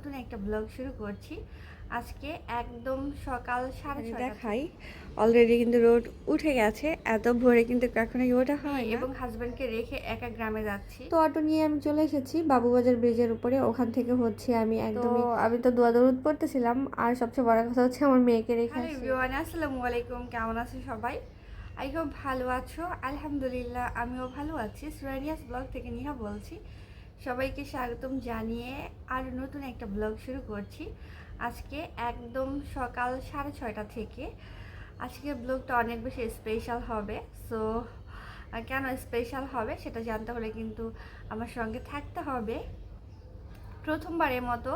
নতুন একটা ব্লগ শুরু করছি। আজকে একদম সকাল 6:30 দেখাই অলরেডি কিন্তু রোদ উঠে গেছে। এত ভোরে কিন্তু কখনোই ওঠা হয় না। এবং হাজবেন্ডকে রেখে একা গ্রামে যাচ্ছি। তো অটো নিয়ে আমি চলে এসেছি বাবুবাজার ব্রিজের উপরে। ওখান থেকে হচ্ছে আমি তো দোয়া দরুদ পড়তেছিলাম। আর সবচেয়ে বড় কথা হচ্ছে আমার মেয়েকে রেখে হ্যালো আসছি। এভরিওয়ান, আসসালামু আলাইকুম। কেমন আছো সবাই? আই হোপ ভালো আছো। আলহামদুলিল্লাহ আমিও ভালো আছি। সুরানিয়াস ব্লগ থেকে নিহা বলছি। সবাইকে স্বাগতম জানিয়ে আর নতুন একটা ব্লগ শুরু করছি। আজকে একদম সকাল 6:30 থেকে। আজকের ব্লগটা অনেক বেশি স্পেশাল হবে। সো কেন স্পেশাল হবে সেটা জানতে হলে কিন্তু আমার সঙ্গে থাকতে হবে। প্রথমবারের মতো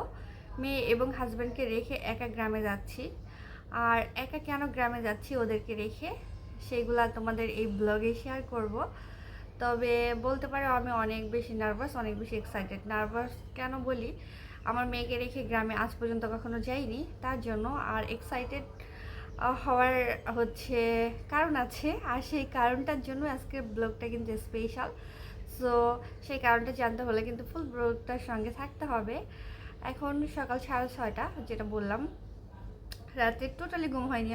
মেয়ে এবং হাজব্যান্ডকে রেখে একা গ্রামে যাচ্ছি। আর একা কেন গ্রামে যাচ্ছি ওদেরকে রেখে সেইগুলা তোমাদের এই ব্লগে শেয়ার করব। তবে বলতে পারো আমি অনেক বেশি নার্ভাস, অনেক বেশি এক্সাইটেড। নার্ভাস কেন বলি, আমার মেয়েকে রেখে গ্রামে আজ পর্যন্ত কখনো যাইনি, তার জন্য। আর এক্সাইটেড হওয়ার হচ্ছে কারণ আছে, আর সেই কারণটার জন্য আজকের ব্লগটা কিন্তু স্পেশাল। সো সেই কারণটা জানতে হলে কিন্তু ফুল ব্লগটার সঙ্গে থাকতে হবে। এখন সকাল 6:30, যেটা বললাম। রাতে টোটালি ঘুম হয়নি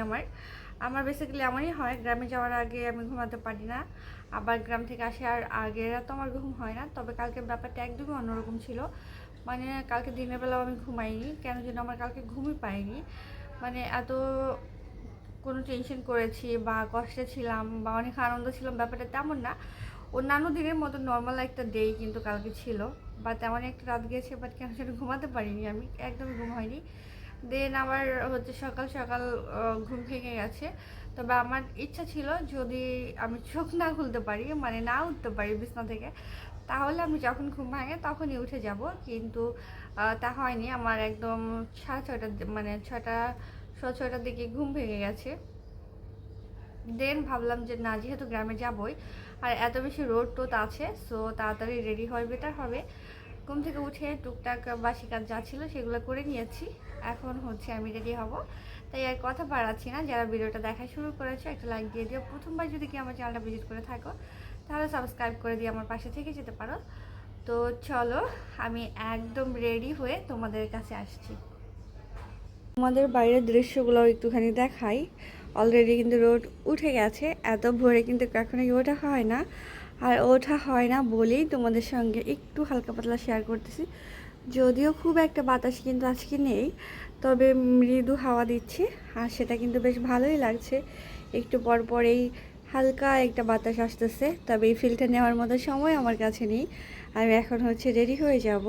আমার বেসিক্যালি এমনই হয়, গ্রামে যাওয়ার আগে আমি ঘুমাতে পারি না, আবার গ্রাম থেকে আসার আগে তো আমার ঘুম হয় না। তবে কালকে ব্যাপারটা একদমই অন্যরকম ছিল। মানে কালকে দিনের বেলাও আমি ঘুমাইনি, কেন যেন আমার কালকে ঘুমই পাইনি। মানে এত কোনো টেনশন করেছি বা কষ্টে ছিলাম বা অনেক আনন্দ ছিলাম, ব্যাপারটা তেমন না। অন্যান্য দিনের মতো নর্মাল একটা ডে কিন্তু কালকে ছিল, বা তেমন একটা রাত গিয়েছে, বাট কেন সেটা ঘুমাতে পারিনি, আমি একদমই ঘুম হয়নি। দেন আবার হচ্ছে সকাল সকাল ঘুম ভেঙে গেছে। তবে আমার ইচ্ছা ছিল যদি আমি চোখ না খুলতে পারি, মানে না উঠতে পারি বিছনা থেকে, তাহলে আমি যখন ঘুম ভাঙে তখনই উঠে যাব। কিন্তু তা হয়নি। আমার একদম 6:30, মানে 6টা, 6:30 দিকে ঘুম ভেঙে গেছে। দেন ভাবলাম যে না, যেহেতু গ্রামে যাবই আর এত বেশি রোড টোদ আছে, সো তাড়াতাড়ি রেডি হয় বেটার হবে। ঘুম থেকে উঠে টুকটাক বাসি কাজ যা ছিল সেগুলো করে নিয়েছি। এখন হচ্ছে আমি রেডি হব, তাই আর কথা বাড়াচ্ছি না। যারা ভিডিওটা দেখা শুরু করেছে একটা লাইক দিয়ে দিও। প্রথমবার যদি কি আমার চ্যানেলটা ভিজিট করে থাকো তাহলে সাবস্ক্রাইব করে দিয়ে আমার পাশে থেকে যেতে পারো। তো চলো, আমি একদম রেডি হয়ে তোমাদের কাছে আসছি। আমাদের বাইরের দৃশ্যগুলো একটুখানি দেখাই। অলরেডি কিন্তু রোদ উঠে গেছে। এত ভোরে কিন্তু কখনোই ওঠা হয় না। আর ওঠা হয় না বলেই তোমাদের সঙ্গে একটু হালকা পাতলা শেয়ার করতেছি। যদিও খুব একটা বাতাস কিন্তু আজকে নেই, তবে মৃদু হাওয়া দিচ্ছে আর সেটা কিন্তু বেশ ভালোই লাগছে। একটু পর পরেই হালকা একটা বাতাস আসতেছে, তবে এই ফিলটা নেওয়ার মতো সময় আমার কাছে নেই। আমি এখন হচ্ছে রেডি হয়ে যাব।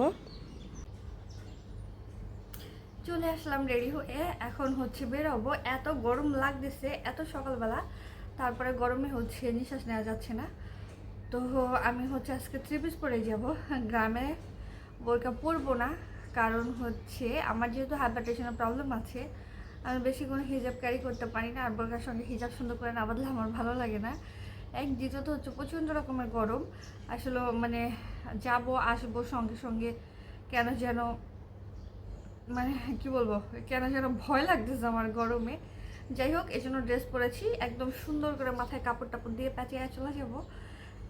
চলে আসলাম রেডি হয়ে, এখন হচ্ছে বেরোবো। এত গরম লাগতেছে এত সকালবেলা, তারপরে গরমে হচ্ছে নিঃশ্বাস নেওয়া যাচ্ছে না। তো আমি হচ্ছে আজকে 3 পিস পরে যাব গ্রামে। বোরকা পরবো না, কারণ হচ্ছে আমার যেহেতু হাইপারটেনশনের প্রবলেম আছে, আমি বেশি কোনো হিজাব ক্যারি করতে পারি না। আর বোরকার সঙ্গে হিজাব সুন্দর করে না বাঁধলে আমার ভালো লাগে না। দ্বিতীয়ত হচ্ছে প্রচণ্ড রকমের গরম। আসলে মানে যাব আসবো সঙ্গে সঙ্গে কেন যেন, মানে কি বলবো, কেন যেন ভয় লাগতেছে আমার গরমে। যাই হোক, এই জন্য ড্রেস পরেছি, একদম সুন্দর করে মাথায় কাপড় টাপড় দিয়ে প্যাঁচিয়ে চলে যাবো।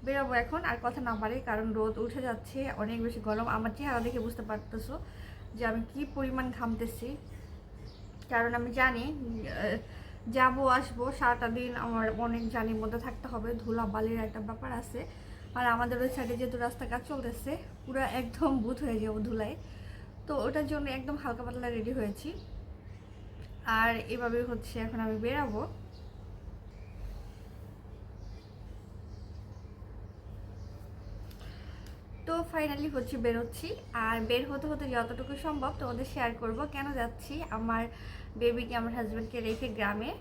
বেরোবো এখন, আর কথা না বাড়ি, কারণ রোদ উঠে যাচ্ছে, অনেক বেশি গরম। আমার চেহারা দেখে বুঝতে পারতেছো যে আমি কি পরিমাণ ঘামতেছি। কারণ আমি জানি যাবো আসবো সারাটা দিন আমার অনেক জানির মধ্যে থাকতে হবে, ধুলা বালির একটা ব্যাপার আছে। আর আমাদের ওই সাইডে যেহেতু রাস্তা কাজ চলতেছে, পুরো একদম বুথ হয়ে যাবো ধুলায়। তো ওটার জন্য একদম হালকা পাতলা রেডি হয়েছি। আর এভাবে হচ্ছে এখন আমি বেরাবো। তো ফাইনালি হচ্ছে বেরোচ্ছি। আর বের হতে হতে যতটুকু সম্ভব তোমাদের শেয়ার করব কেন যাচ্ছি আমার বেবিকে, আমার হাজব্যান্ডকে রেখে গ্রামে।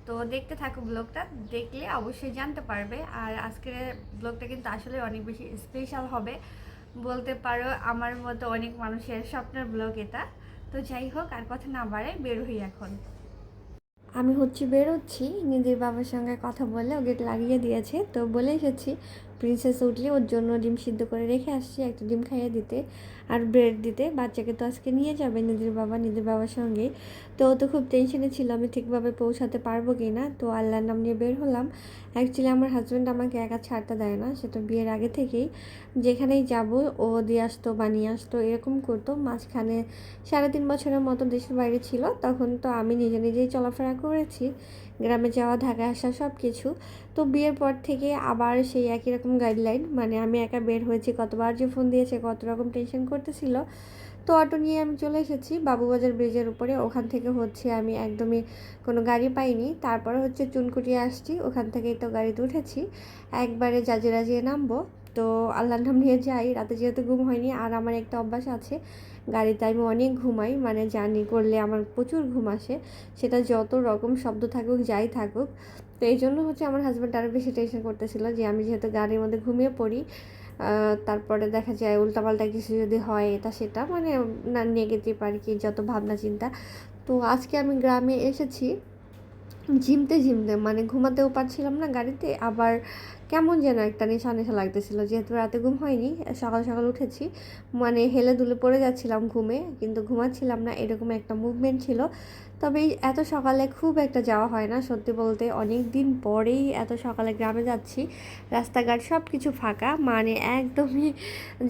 তো দেখতে থাকো ব্লগটা, দেখলে অবশ্যই জানতে পারবে। আর আজকের ব্লগটা কিন্তু আসলে অনেক বেশি স্পেশাল হবে, বলতে পারো আমার মতো অনেক মানুষের স্বপ্নের ব্লগ এটা। তো যাই হোক, আর কথা না বাড়াই বের হই এখন। আমি হচ্ছে বেরোচ্ছি, নিজের বাবার সঙ্গে কথা বলে ও গেট লাগিয়ে দিয়েছে, তো বলে এসেছি প্রিন্সেস উঠলে ওর জন্য ডিম সিদ্ধ করে রেখে আসছি, একটা ডিম খাইয়ে দিতে আর ব্রেড দিতে। বাচ্চাকে তো আজকে নিয়ে যাবে নিদের বাবার সঙ্গেই। তো ও তো খুব টেনশনে ছিল আমি ঠিকভাবে পৌঁছাতে পারবো কি না। তো আল্লাহর নাম নিয়ে বের হলাম। অ্যাকচুয়ালি আমার হাজব্যান্ড আমাকে একা ছাড়তে দেয় না, সেটা বিয়ের আগে থেকেই। যেখানেই যাব ও দিয়ে আসতো বানিয়ে আসতো, এরকম করতো। মাঝখানে 3.5 বছরের মতো দেশের বাইরে ছিল, তখন তো আমি নিজে নিজেই চলাফেরা করেছি, গ্রামে যাওয়া ঢাকায় আসা সব কিছু। তো বিয়ের পর থেকে আবার সেই একই রকম গাইডলাইন, মানে আমি একা বের হয়েছি, কতবার যে ফোন দিয়েছে, কত রকম টেনশন করতেছিল। তো অটো নিয়ে আমি চলে এসেছি বাবুবাজার ব্রিজের উপরে। ওখান থেকে হচ্ছে আমি একদমই কোনো গাড়ি পাইনি, তারপরে হচ্ছে চুনকুটিয়ে আসছি, ওখান থেকেই তো গাড়িতে উঠেছি, একবারে জাজিরা যেয়ে নামবো। তো আল্লাহর নাম নিয়ে যাই। রাতে যেহেতু ঘুম হয়নি, আর আমার একটা অভ্যাস আছে, গাড়িতে আমি অনেক ঘুমাই, মানে জার্নি করলে আমার প্রচুর ঘুম আসে, সেটা যত রকম শব্দ থাকুক যাই থাকুক। তো এই জন্য হচ্ছে আমার হাজব্যান্ড আরও বেশি টেনশন করতেছিল যে আমি যেহেতু গাড়ির মধ্যে ঘুমিয়ে পড়ি, তারপরে দেখা যায় উল্টাপাল্টা কিছু যদি হয় এটা সেটা, মানে না নেগেটিভ আর কি, যত ভাবনা চিন্তা। তো আজকে আমি গ্রামে এসেছি ঝিমতে মানে ঘুমাতেও পারছিলাম না গাড়িতে, আবার কেমন যেন একটা নেশা নেশা লাগতেছিল, যেহেতু রাতে ঘুম হয়নি, সকাল সকাল উঠেছি, মানে হেলে দুলে পড়ে যাচ্ছিলাম ঘুমে, কিন্তু ঘুমাচ্ছিলাম না, এরকম একটা মুভমেন্ট ছিল। তবে এত সকালে খুব একটা যাওয়া হয় না সত্যি বলতে, অনেক দিন পরেই এত সকালে গ্রামে যাচ্ছি। রাস্তাঘাট সব কিছু ফাঁকা, মানে একদমই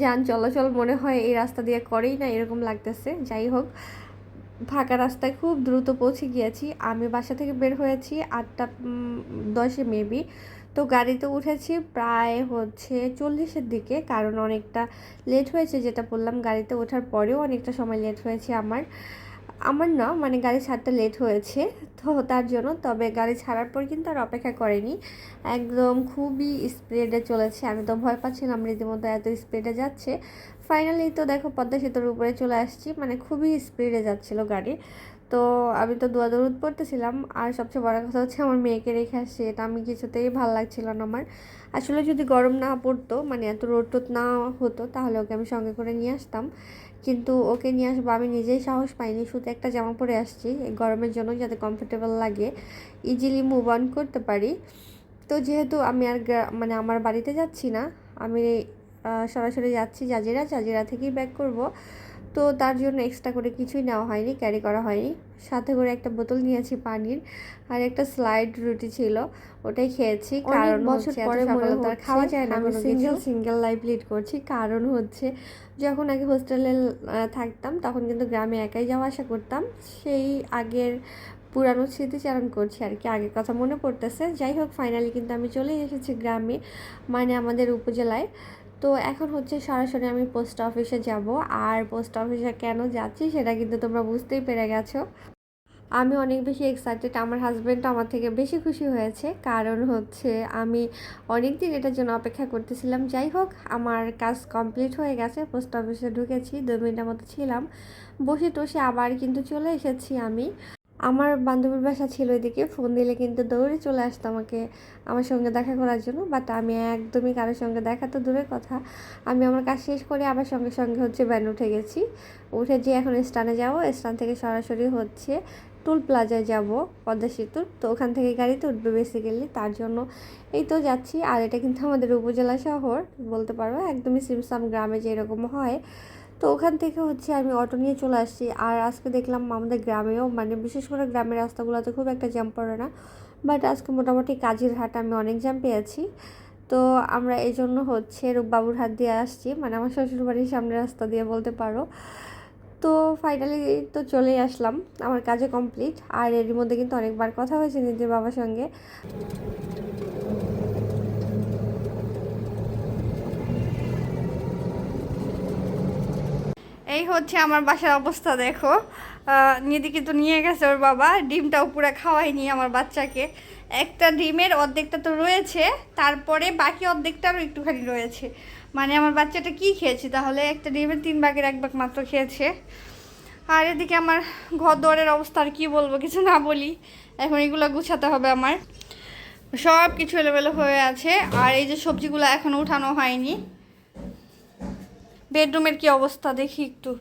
যান চলাচল মনে হয় এই রাস্তা দিয়ে করেই না, এরকম লাগতেছে। যাই হোক, ফাঁকা রাস্তায় খুব দ্রুত পৌঁছে গিয়েছি। আমি বাসা থেকে বের হয়েছি 8টা 10 মেবি। তো গাড়িতে উঠেছি প্রায় হচ্ছে 40-এর দিকে, কারণ অনেকটা লেট হয়েছে, যেটা বললাম গাড়িতে ওঠার পরেও অনেকটা সময় লেট হয়েছে আমার আমার না, মানে গাড়ি ছাড়তে লেট হয়েছে, তো তার জন্য। তবে গাড়ি ছাড়ার পর কিন্তু আর অপেক্ষা করেনি, একদম খুবই স্পিডে চলেছে। আমি তো ভয় পাচ্ছিলাম রীতিমতো, এত স্পিডে যাচ্ছে। ফাইনালি তো দেখো পদ্মা সেতুর উপরে চলে আসছি, মানে খুবই স্পিডে যাচ্ছিল গাড়ি। তো আমি তো দৌড় পড়তেছিলাম, আর সবচেয়ে বড় কথা হচ্ছে আমার মেয়েকে রেখে আসছি, এটা আমি কিছুতেই ভালো লাগছিল না আমার। আসলে যদি গরম না পড়তো, মানে এত রোদ টোদ না হতো, তাহলে ওকে আমি সঙ্গে করে নিয়ে আসতাম, কিন্তু ওকে নিয়ে আসবো আমি নিজেই সাহস পাইনি। শুধু একটা জামা পরে আসছি এই গরমের জন্য, যাতে কমফোর্টেবল লাগে, ইজিলি মুভ অন করতে পারি। তো যেহেতু আমি আর মানে আমার বাড়িতে যাচ্ছি না, আমি সরাসরি যাচ্ছি জাজিরা থেকেই ব্যাক করব। তো তার জন্য এক্সট্রা করে কিছুই নেওয়া হয়নি, ক্যারি করা হয়নি। সাথে করে একটা বোতল নিয়েছি পানির, আর একটা স্লাইড রুটি ছিল, ওটাই খেয়েছি। কারণ বছর পরে মনে হচ্ছে খাওয়া যায় না, আমি সিঙ্গেল লাইফ লিড করছি। কারণ হচ্ছে যখন আগে হোস্টেলে থাকতাম, তখন কিন্তু গ্রামে একাই যাওয়া আসা করতাম, সেই আগের পুরানো স্মৃতিচারণ করছি আর কি, আগের কথা মনে পড়তেছে। যাই হোক, ফাইনালি কিন্তু আমি চলে এসেছি গ্রামে, মানে আমাদের উপজেলায়। তো এখন হচ্ছে সরাসরি আমি পোস্ট অফিসে যাব, আর পোস্ট অফিসে কেন যাচ্ছি সেটা কিন্তু তোমরা বুঝতেই পেরে গেছো। আমি অনেক বেশি এক্সাইটেড, আমার হাজব্যান্ড আমার থেকে বেশি খুশি হয়েছে, কারণ হচ্ছে আমি অনেক দিন এটার জন্য অপেক্ষা করতেছিলাম। যাই হোক, আমার কাজ কমপ্লিট হয়ে গেছে, পোস্ট অফিসে ঢুকেছি, 2 মিনিটের মতো ছিলাম, বসে টসে আবার কিন্তু চলে এসেছি আমি। আমার বান্ধবীর বাসা ছিল এদিকে, ফোন দিলে কিন্তু দৌড়ে চলে আসতো আমাকে আমার সঙ্গে দেখা করার জন্য, বাট আমি একদমই কারোর সঙ্গে দেখা তো দূরের কথা, আমি আমার কাজ শেষ করে আবার সঙ্গে সঙ্গে হচ্ছে ভ্যান উঠে গেছি। উঠে যে এখন স্ট্যান্ডে যাবো, স্ট্যান্ড থেকে সরাসরি হচ্ছে টুল প্লাজায় যাব, পদ্মা সেতুর। তো ওখান থেকে গাড়িতে উঠবে বেসিক্যালি, তার জন্য এই তো যাচ্ছি। আর এটা কিন্তু আমাদের উপজেলা শহর বলতে পারো, একদমই সিমসাম গ্রামে যেরকম হয়। তো ওখান থেকে হচ্ছে আমি অটো নিয়ে চলে আসছি। আর আজকে দেখলাম আমাদের গ্রামেও, মানে বিশেষ করে গ্রামের রাস্তাগুলোতে খুব একটা জ্যাম পড়ে না, বাট আজকে মোটামুটি কাজের হাট আমি অনেক জ্যাম পেয়েছি। তো আমরা এই জন্য হচ্ছে রূপবাবুর হাট দিয়ে আসছি, মানে আমার শ্বশুরবাড়ির সামনে রাস্তা দিয়ে বলতে পারো। তো ফাইনালি তো চলেই আসলাম, আমার কাজে কমপ্লিট। আর এর মধ্যে কিন্তু অনেকবার কথা হয়েছে নিজের বাবার সঙ্গে। এই হচ্ছে আমার বাসার অবস্থা দেখো। নিদি কিন্তু নিয়ে গেছে ওর বাবা, ডিমটাও পুরো খাওয়াইনি আমার বাচ্চাকে। একটা ডিমের অর্ধেকটা তো রয়েছে, তারপরে বাকি অর্ধেকটারও একটুখানি রয়েছে, মানে আমার বাচ্চাটা কি খেয়েছে তাহলে, একটা ডিমের 3 ভাগের 1 ভাগ মাত্র খেয়েছে। আর এদিকে আমার ঘর দুয়ারের অবস্থা আর কী বলবো, কিছু না বলি, এখন এগুলো গুছাতে হবে আমার, সব কিছু এলোমেলো হয়ে আছে। আর এই যে সবজিগুলো এখনও উঠানো হয়নি। বেডরুমের কি অবস্থা দেখি একটু,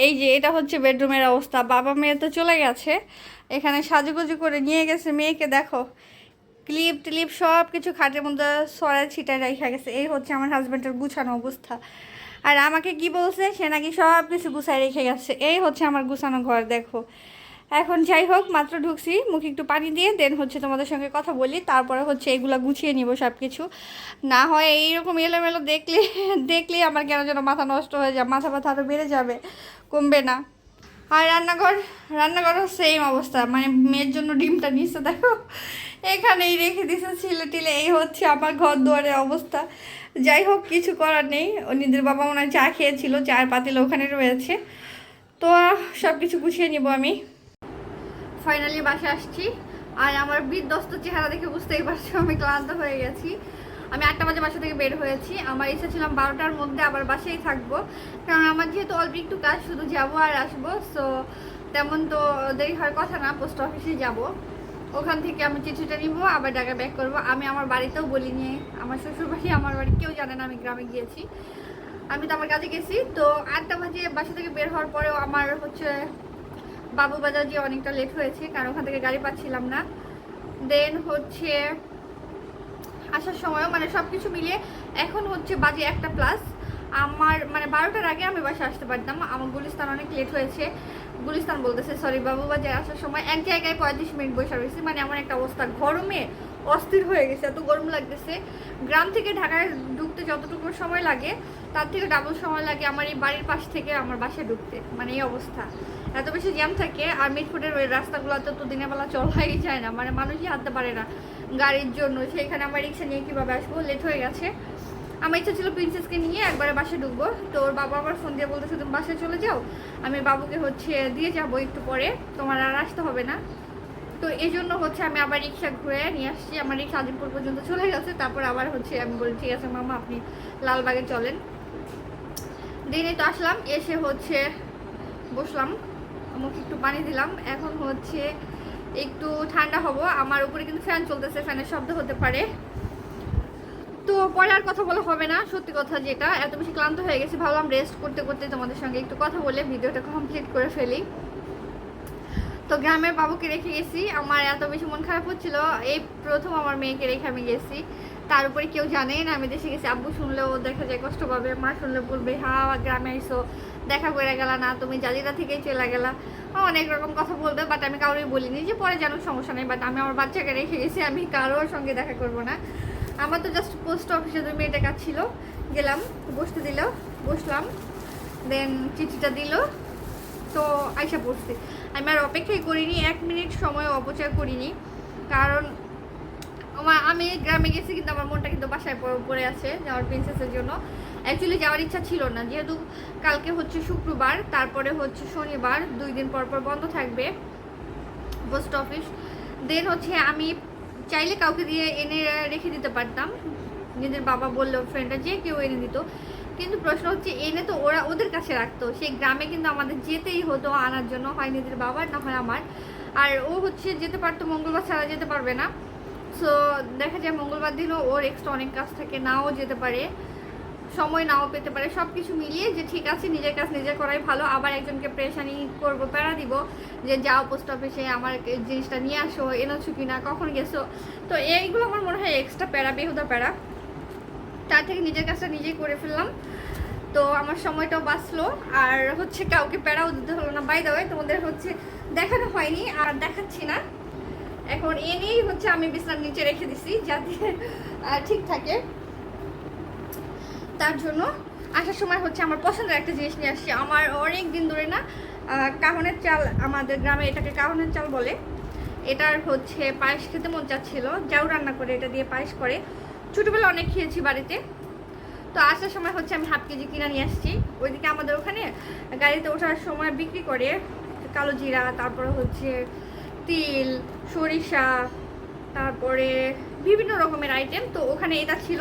এই যে এটা হচ্ছে বেডরুমের অবস্থা। বাবা মেয়ে তো চলে গেছে, এখানে সাজুগুজু করে নিয়ে গেছে মেয়েকে, দেখো ক্লিপ টিলিপ সব কিছু খাটের মধ্যে সরাই ছিটায় রেখে গেছে। এই হচ্ছে আমার হাজব্যান্ডের গুছানো অবস্থা। আর আমাকে কি বলছে, সে নাকি সব কিছু গুছায় রেখে গেছে। এই হচ্ছে আমার গুছানো ঘর, দেখো। এখন যাই হোক, মাত্র ঢুকছি, মুখে একটু পানি দিয়ে দেন হচ্ছে তোমাদের সঙ্গে কথা বলি, তারপরে হচ্ছে এগুলা গুছিয়ে নিব সব কিছু। না হয় এইরকম এলোমেলো দেখলেই আমার কেন যেন মাথা নষ্ট হয়ে যায়, মাথা ব্যথা আরও বেড়ে যাবে, কমবে না। আর রান্নাঘরও সেম অবস্থা, মানে মেয়ের জন্য ডিমটা নিচ্ছে, দেখো এখানেই রেখে দিছে ছিলে টিলে। এই হচ্ছে আমার ঘর দুয়ারের অবস্থা। যাই হোক, কিছু করার নেই। নিজের বাবা মনে হয় চা খেয়েছিল, চায়ের পাতিল ওখানে রয়েছে। তো সব কিছু গুছিয়ে নিব আমি। ফাইনালি বাসায় আসছি, আর আমার বিধ্বস্ত চেহারা দেখে বুঝতেই পারছো আমি ক্লান্ত হয়ে গেছি। আমি 8টা বাজে বাসা থেকে বের হয়েছি। আমার ইচ্ছা ছিলাম 12টার মধ্যে আবার বাসায় থাকবো, কারণ আমার যেহেতু অল্প একটু কাজ, শুধু যাবো আর আসবো। সো তেমন তো দেরি হওয়ার কথা না, পোস্ট অফিসে যাব, ওখান থেকে আমি চিঠিটা নিব, আবার ঢাকা ব্যাক করব। আমি আমার বাড়িতেও বলিনি, আমার শ্বশুরবাড়ি আমার বাড়ি কেউ জানে না আমি গ্রামে গিয়েছি। আমি তো আমার কাজে গেছি। তো 8টা বাজে বাসা থেকে বের হওয়ার পরেও আমার হচ্ছে বাবু বাজার যে অনেকটা লেট হয়েছে, কারণ ওখান থেকে গাড়ি পাচ্ছিলাম না। দেন হচ্ছে আসার সময়ও মানে সব কিছু মিলিয়ে এখন হচ্ছে বাজে 1টা+। আমার মানে 12টার আগে আমি বাসায় আসতে পারতাম। আমার গুলিস্তান অনেক লেট হয়েছে, গুলিস্তান বলতেছে সরি, বাবুবাজার আসার সময় এক জায়গায় 35 মিনিট বসে রয়েছি। মানে আমার একটা অবস্থা, গরমে অস্থির হয়ে গেছে, এত গরম লাগতেছে। গ্রাম থেকে ঢাকায় ঢুকতে যতটুকু সময় লাগে তার থেকে ডাবল সময় লাগে আমার এই বাড়ির পাশ থেকে আমার বাসায় ঢুকতে। মানে এই অবস্থা, এত বেশি জ্যাম থাকে। আর মিটফুটের ওই রাস্তাগুলোতে তো দিনের বেলা চলাই যায় না, মানে মানুষই হাঁটতে পারে না গাড়ির জন্য। সেইখানে আমার রিক্সা নিয়ে কীভাবে আসবো, লেট হয়ে গেছে। আমার ইচ্ছা ছিল প্রিন্সেসকে নিয়ে একবারে বাসায় ঢুকবো। তো ওর বাবা আবার ফোন দিয়ে বলতেছে তুমি বাসায় চলে যাও, আমি বাবুকে হচ্ছে দিয়ে যাবো একটু পরে, তোমার আর আসতে হবে না। তো এই জন্য হচ্ছে আমি আবার রিক্সা ঘুরে নিয়ে আসছি। আমার রিক্সা আজিমপুর পর্যন্ত চলে গেছে। তারপর আবার হচ্ছে আমি বলি ঠিক আছে মামা আপনি লালবাগে চলেন। দিনে তো আসলাম, এসে হচ্ছে বসলাম, মুখে একটু পানি দিলাম। এখন হচ্ছে একটু ঠান্ডা হবো। আমার উপরে কিন্তু ফ্যান চলতেছে, ফ্যানের শব্দ হতে পারে। তো পরে আর কথা বলা হবে না, সত্যি কথা যেটা, এত বেশি ক্লান্ত হয়ে গেছি, ভাবলাম রেস্ট করতে করতে তোমাদের সঙ্গে একটু কথা বলে ভিডিওটা কমপ্লিট করে ফেলি। তো গ্রামের বাবুকে রেখে গেছি, আমার এত বেশি মন খারাপ হচ্ছিল। এই প্রথম আমার মেয়েকে রেখে আমি গেছি, তার উপরে কেউ জানেই না আমি দেশে গেছি। আব্বু শুনলেও দেখা যায় কষ্ট পাবে, মা শুনলে বলবে হ্যাঁ গ্রামে আইসো, দেখা করে গেলা না, তুমি জাজিরা থেকেই চলে গেলা, অনেক রকম কথা বলবে। বাট আমি কারোই বলিনি যে পরে জানো সমস্যা নেই, বাট আমি আমার বাচ্চাকে রেখে গেছি, আমি কারোর সঙ্গে দেখা করবো না। আমার তো জাস্ট পোস্ট অফিসে 2 মিনিটের কাজ ছিল, গেলাম, বসতে দিল, বসলাম, দেন চিঠিটা দিল, তো আইসা পড়ছি। আমি আর অপেক্ষাই করিনি, 1 মিনিট সময় অপচয় করিনি, কারণ আমি গ্রামে গেছি কিন্তু আমার মনটা কিন্তু বাসায় পড়ে আছে যাওয়ার প্রিন্সেসের জন্য। অ্যাকচুয়ালি যাওয়ার ইচ্ছা ছিল না, যেহেতু কালকে হচ্ছে শুক্রবার, তারপরে হচ্ছে শনিবার, 2 দিন পর পর বন্ধ থাকবে পোস্ট অফিস। দেন হচ্ছে আমি চাইলে কাউকে দিয়ে এনে রেখে দিতে পারতাম, নিজের বাবা বললো ফ্রেন্ডরা যে কেউ এনে দিত। কিন্তু প্রশ্ন হচ্ছে এনে তো ওরা ওদের কাছে রাখতো, সেই গ্রামে কিন্তু আমাদের যেতেই হতো আনার জন্য, হয় নিজের বাবার না হয় আমার। আর ও হচ্ছে যেতে পারতো, মঙ্গলবার ছাড়া যেতে পারবে না। সো দেখা যায় মঙ্গলবার দিনও ওর এক্সট্রা অনেক কাজ থাকে, নাও যেতে পারে, সময় নাও পেতে পারে। সব কিছু মিলিয়ে যে ঠিক আছে নিজের কাজ নিজে করাই ভালো, আবার একজনকে প্রেশানি করবো, প্যারা দিব যে যাও পোস্ট অফিসে আমার জিনিসটা নিয়ে আসো, এনেছো কি না, কখন গেছো। তো এইগুলো আমার মনে হয় এক্সট্রা প্যারা, বেহুদা প্যারা। তার থেকে নিজের কাজটা নিজেই করে ফেললাম, তো আমার সময়টাও বাঁচলো। আর হচ্ছে কাউকে প্যারাও দিতে হলো না। বাই দ্য ওয়ে তোমাদের হচ্ছে দেখানো হয়নি আর দেখাচ্ছি না, এখন এনেই হচ্ছে আমি বিছানার নিচে রেখে দিছি যাতে ঠিক থাকে। তার জন্য আসার সময় হচ্ছে আমার পছন্দের একটা জিনিস নিয়ে আসছি। আমার অনেক দিন ধরে না কাহনের চাল, আমাদের গ্রামে এটাকে কাহনের চাল বলে, এটার হচ্ছে পায়েস খেতে মন চাচ্ছিল। যাও রান্না করে এটা দিয়ে পায়েস করে, ছোটোবেলা অনেক খেয়েছি বাড়িতে। তো আসার সময় হচ্ছে আমি হাফ কেজি কিনে নিয়ে আসছি। ওইদিকে আমাদের ওখানে গাড়িতে ওঠার সময় বিক্রি করে কালো জিরা, তারপরে হচ্ছে তিল, সরিষা, তারপরে বিভিন্ন রকমের আইটেম। তো ওখানে এটা ছিল,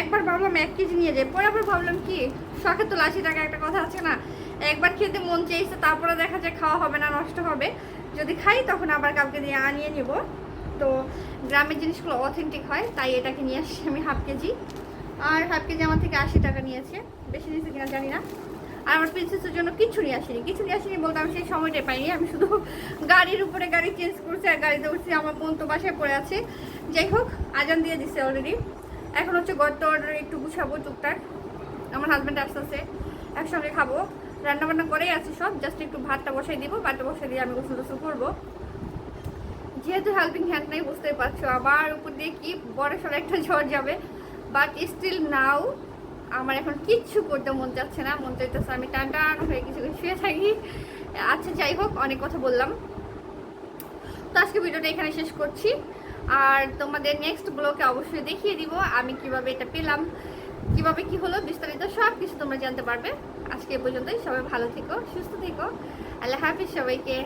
একবার ভাবলাম 1 কেজি নিয়ে যাই, পরে আবার ভাবলাম কি শখে তো লাশি টাকা, একটা কথা আছে না, একবার খেতে মন চেয়েছে, তারপরে দেখা যায় খাওয়া হবে না, নষ্ট হবে। যদি খাই তখন আবার কাউকে দিয়ে আনিয়ে নিব। তো গ্রামের জিনিসগুলো অথেন্টিক হয়, তাই এটাকে নিয়ে আসছি আমি হাফ কেজি। আর হাফ কেজি আমার থেকে 80 টাকা নিয়েছে, বেশি নিয়েছে কিনা জানি না। আর আমার প্রিন্সেসের জন্য কিছু নিয়ে আসিনি বলতে আমি সেই সময়টাই পাইনি। আমি শুধু গাড়ির উপরে গাড়ি চেঞ্জ করছি আর গাড়িতে উঠছি, আমার বোন তো বাসায় পড়ে আছে। যাই হোক, আজান দিয়ে দিচ্ছে অলরেডি। এখন হচ্ছে গত অর্ডার একটু গুছাবো টুকটাক, আমার হাজব্যান্ড আসতেছে, একসঙ্গে খাবো। রান্নাবান্না করেই আছে সব, জাস্ট একটু ভাতটা বসাই দিব, ভাতটা বসাই দিয়ে আমি গোসল টোসল করবো। যেহেতু হেল্পিং হ্যান্ড নাই বুঝতেই পারছো, আবার উপর দিয়ে কি বড় সড়ো একটা ঝড় যাবে, বাট স্টিল নাও আমার এখন কিচ্ছু করতে মন যাচ্ছে না, মন চাইতেছে আমি টান টান হয়ে কিছু শুয়ে থাকি। আচ্ছা যাই হোক, অনেক কথা বললাম, তো আজকে ভিডিওটা এখানে শেষ করছি। আর তোমাদের নেক্সট ব্লগে অবশ্যই দেখিয়ে দিব আমি কিভাবে এটা পেলাম, কিভাবে কি হলো, বিস্তারিত সব কিছু তোমরা জানতে পারবে। আজকে এ পর্যন্তই, সবাই ভালো থেকো, সুস্থ থেকো, আল্লাহ হাফিজ সবাইকে।